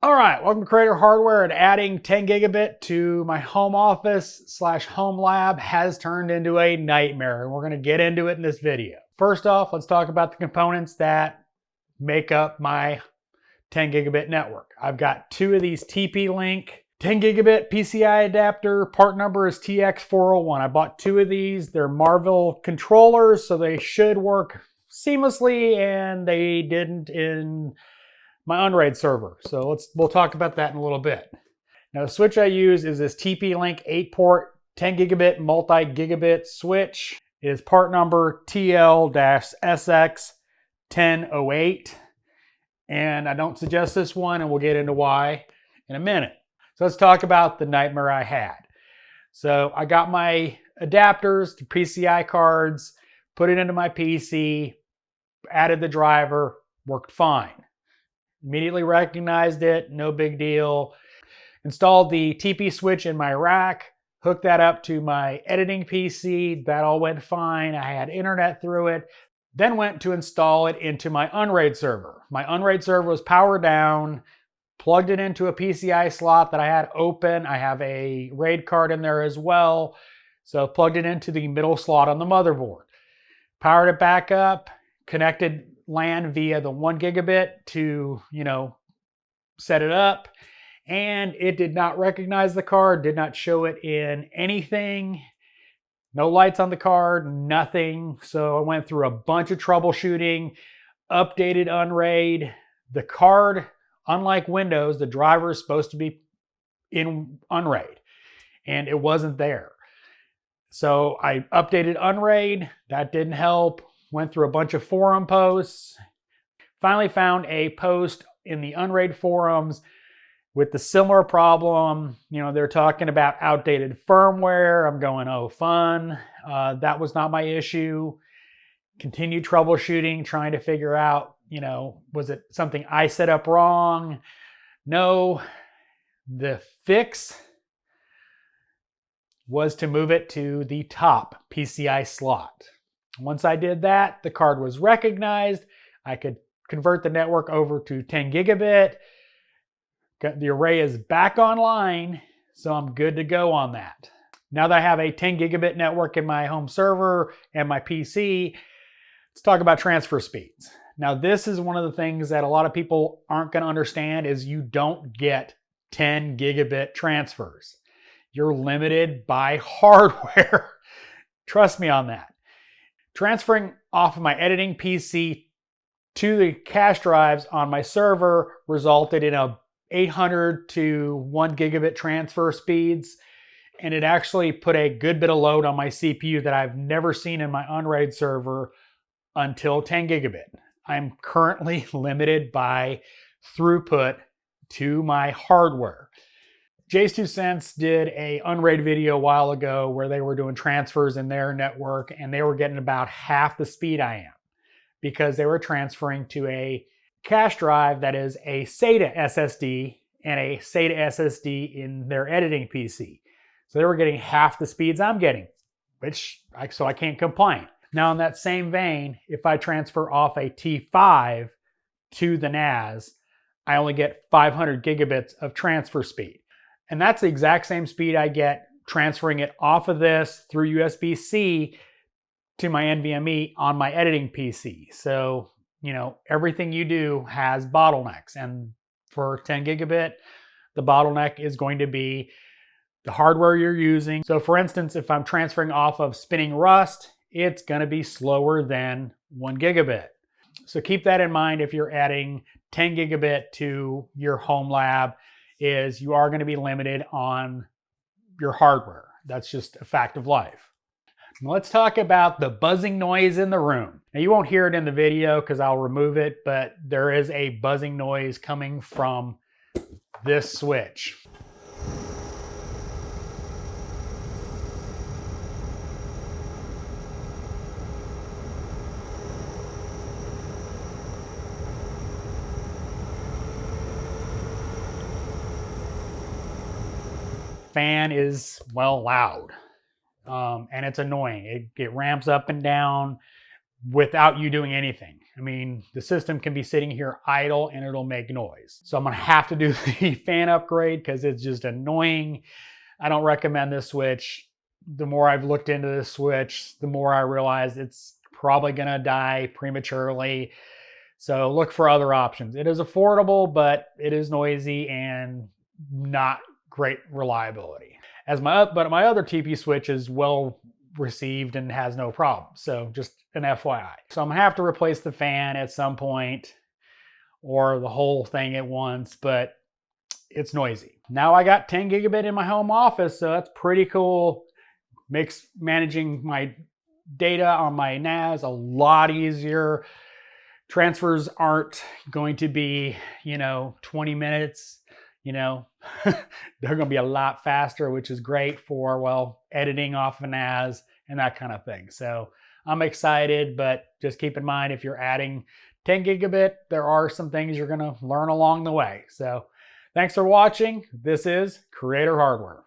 All right, welcome to Creator Hardware, and adding 10 gigabit to my home office / home lab has turned into a nightmare, and we're going to get into it in this video. First off, let's talk about the components that make up my 10 gigabit network. I've got two of these TP-Link 10 gigabit PCI adapter. Part number is TX401. I bought two of these. They're Marvell controllers, so they should work seamlessly, and they didn't in my Unraid server. So we'll talk about that in a little bit. Now the switch I use is this TP-Link 8-port 10 gigabit multi-gigabit switch. It is part number TL-SX1008. And I don't suggest this one, and we'll get into why in a minute. So let's talk about the nightmare I had. So I got my adapters, the PCI cards, put it into my PC, added the driver, worked fine. Immediately recognized it, no big deal. Installed the TP switch in my rack, hooked that up to my editing PC. That all went fine. I had internet through it. Then went to install it into my Unraid server. My Unraid server was powered down, plugged it into a PCI slot that I had open. I have a RAID card in there as well. So plugged it into the middle slot on the motherboard. Powered it back up, connected LAN via the 1 gigabit to, set it up. And it did not recognize the card, did not show it in anything. No lights on the card, nothing. So I went through a bunch of troubleshooting, updated Unraid. The card, unlike Windows, the driver is supposed to be in Unraid, and it wasn't there. So I updated Unraid, that didn't help. Went through a bunch of forum posts. Finally found a post in the Unraid forums with the similar problem. They're talking about outdated firmware. I'm going, oh, fun. That was not my issue. Continued troubleshooting, trying to figure out, was it something I set up wrong? No. The fix was to move it to the top PCI slot. Once I did that, the card was recognized. I could convert the network over to 10 gigabit. The array is back online, so I'm good to go on that. Now that I have a 10 gigabit network in my home server and my PC, let's talk about transfer speeds. Now this is one of the things that a lot of people aren't going to understand is you don't get 10 gigabit transfers. You're limited by hardware. Trust me on that. Transferring off of my editing PC to the cache drives on my server resulted in a 800 to 1 gigabit transfer speeds, and it actually put a good bit of load on my CPU that I've never seen in my Unraid server until 10 gigabit. I'm currently limited by throughput to my hardware. Jay's 2 Cents did a Unraid video a while ago where they were doing transfers in their network, and they were getting about half the speed I am because they were transferring to a cache drive that is a SATA SSD and a SATA SSD in their editing PC. So they were getting half the speeds I'm getting, so I can't complain. Now in that same vein, if I transfer off a T5 to the NAS, I only get 500 gigabits of transfer speed. And that's the exact same speed I get transferring it off of this through USB-C to my NVMe on my editing PC. So, everything you do has bottlenecks. And for 10 gigabit, the bottleneck is going to be the hardware you're using. So for instance, if I'm transferring off of spinning Rust, it's going to be slower than 1 gigabit. So keep that in mind if you're adding 10 gigabit to your home lab, is you are going to be limited on your hardware. That's just a fact of life. Now let's talk about the buzzing noise in the room. Now you won't hear it in the video because I'll remove it, but there is a buzzing noise coming from this switch. Fan is, loud. And it's annoying. It ramps up and down. without you doing anything. I mean, the system can be sitting here idle and it'll make noise. So I'm gonna have to do the fan upgrade because it's just annoying. I don't recommend this switch. The more I've looked into this switch, the more I realize it's probably gonna die prematurely. So look for other options. It is affordable, but it is noisy and not great reliability. But my other TP switch is well received and has no problem. So just an FYI. So I'm gonna have to replace the fan at some point or the whole thing at once, but it's noisy. Now I got 10 gigabit in my home office, so that's pretty cool. Makes managing my data on my NAS a lot easier. Transfers aren't going to be, 20 minutes, they're going to be a lot faster, which is great for, well, editing off of NAS and that kind of thing. So I'm excited, but just keep in mind, if you're adding 10 gigabit, there are some things you're going to learn along the way. So thanks for watching. This is Creator Hardware.